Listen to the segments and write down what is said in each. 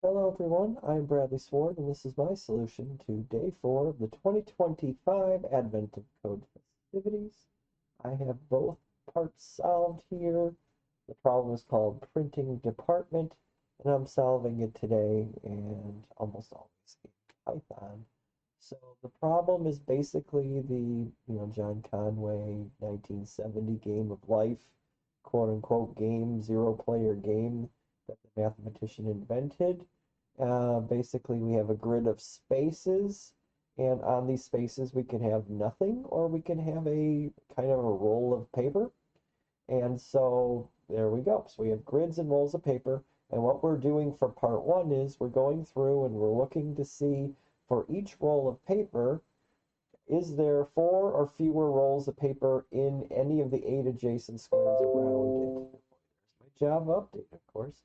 Hello everyone, I'm Bradley Sward and this is my solution to day 4 of the 2025 Advent of Code festivities. I have both parts solved here. The problem is called printing department and I'm solving it today and almost always in Python. So the problem is basically the, John Conway 1970 game of life, quote unquote game, zero player game that the mathematician invented. Basically, we have a grid of spaces, and on these spaces we can have nothing, or we can have a kind of a roll of paper. And so there we go. So we have grids and rolls of paper. And what we're doing for part one is we're going through and we're looking to see for each roll of paper, is there 4 or fewer rolls of paper in any of the 8 adjacent squares around it? There's my Java update, of course.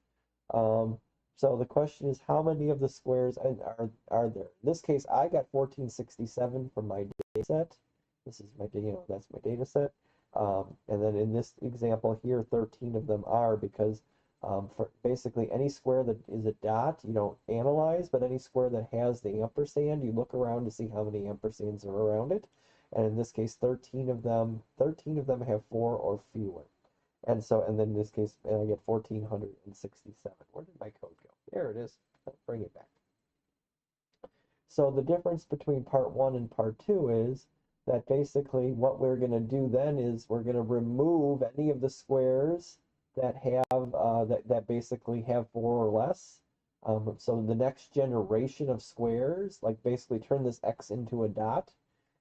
Um, so the question is, how many of the squares are there? In this case, I got 1467 from my data set. This is my, that's my data set. And then in this example here, 13 of them are because for basically any square that is a dot, you don't analyze, but any square that has the ampersand, you look around to see how many ampersands are around it. And in this case, 13 of them have 4 or fewer. And so, and then in this case, I get 1467. Where did my code go? There it is. I'll bring it back. So the difference between part one and part two is that basically what we're going to do then is we're going to remove any of the squares that have that basically have 4 or less. So the next generation of squares, like basically turn this X into a dot,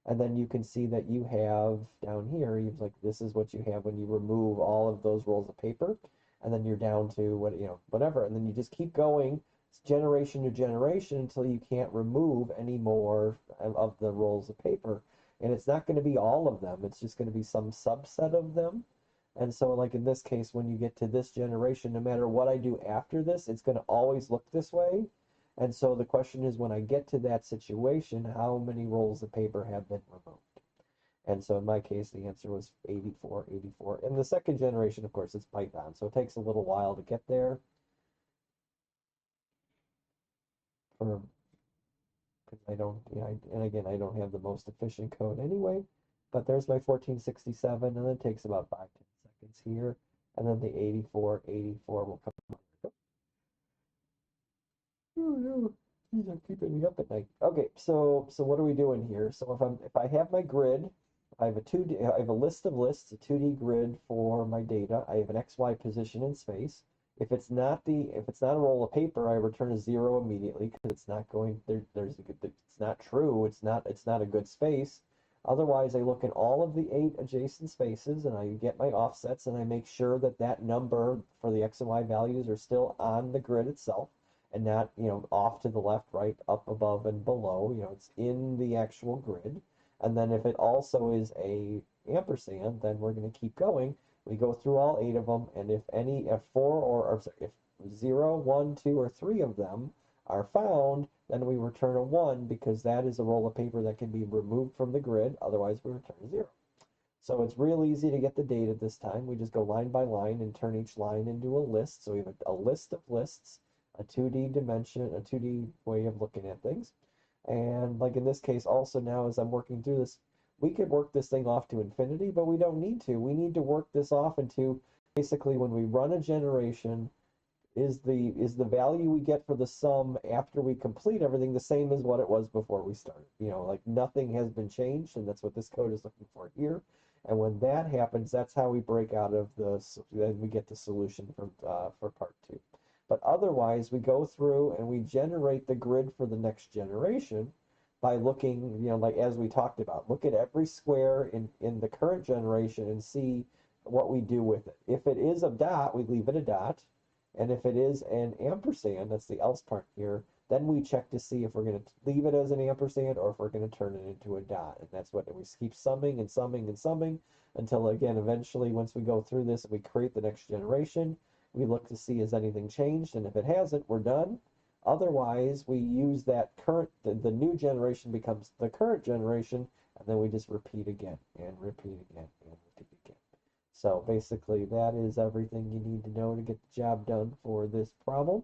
and then you can see that you have down here, you've like this is what you have when you remove all of those rolls of paper, and then you're down to whatever, and then you just keep going generation to generation until you can't remove any more of the rolls of paper. And it's not going to be all of them, it's just going to be some subset of them. And so like in this case, when you get to this generation, no matter what I do after this, it's going to always look this way. And so the question is, when I get to that situation, how many rolls of paper have been removed? And so in my case, the answer was 84, 84. And the second generation, of course, is Python. So it takes a little while to get there. Because I don't, and again, I don't have the most efficient code anyway. But there's my 1467, and then it takes about 5-10 seconds here. And then the 84, 84 will come. These are keeping me up at night. Okay, so what are we doing here? So if I have my grid, I have a list of lists, a 2D grid for my data. I have an XY position in space. If it's not a roll of paper, I return a 0 immediately because it's not going there. It's not true. It's not a good space. Otherwise, I look at all of the 8 adjacent spaces and I get my offsets and I make sure that that number for the X and Y values are still on the grid itself and not, off to the left, right, up, above, and below. It's in the actual grid. And then if it also is a ampersand, then we're going to keep going. We go through all 8 of them, and if 4 or sorry, if 0, 1, 2, or 3 of them are found, then we return a 1 because that is a roll of paper that can be removed from the grid. Otherwise, we return a 0. So it's real easy to get the data this time. We just go line by line and turn each line into a list. So we have a list of lists, a 2D dimension, a 2D way of looking at things. And like in this case, also now as I'm working through this, we could work this thing off to infinity, but we don't need to. We need to work this off into basically when we run a generation, is the value we get for the sum after we complete everything the same as what it was before we started? Like nothing has been changed, and that's what this code is looking for here. And when that happens, that's how we break out of then we get the solution for part two. But otherwise, we go through and we generate the grid for the next generation by looking, like as we talked about, look at every square in the current generation and see what we do with it. If it is a dot, we leave it a dot. And if it is an ampersand, that's the else part here, then we check to see if we're going to leave it as an ampersand or if we're going to turn it into a dot. And that's what we keep summing and summing and summing until, again, eventually, once we go through this and we create the next generation, we look to see has anything changed. And if it hasn't, we're done. Otherwise, we use that the new generation becomes the current generation, and then we just repeat again and repeat again and repeat again. So basically, that is everything you need to know to get the job done for this problem.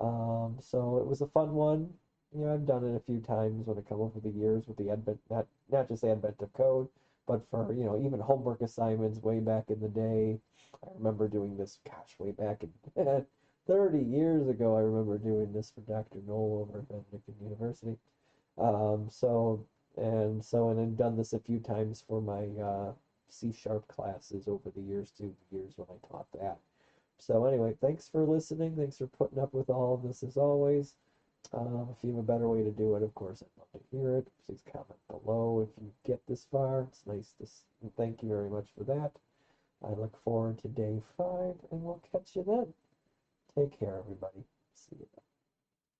So it was a fun one. You know, I've done it a few times when it come over the years with the advent, not just advent of code, but for, you know, even homework assignments way back in the day. I remember doing this, gosh, way back in 30 years ago. I remember doing this for Dr. Knoll over at Benedictine University. So and I've done this a few times for my C sharp classes over the years too, the years when I taught that. So anyway, thanks for listening. Thanks for putting up with all of this as always. If you have a better way to do it, of course, I'd love to hear it. Please comment below if you get this far. It's nice to thank you very much for that. I look forward to day 5, and we'll catch you then. Take care, everybody. See you.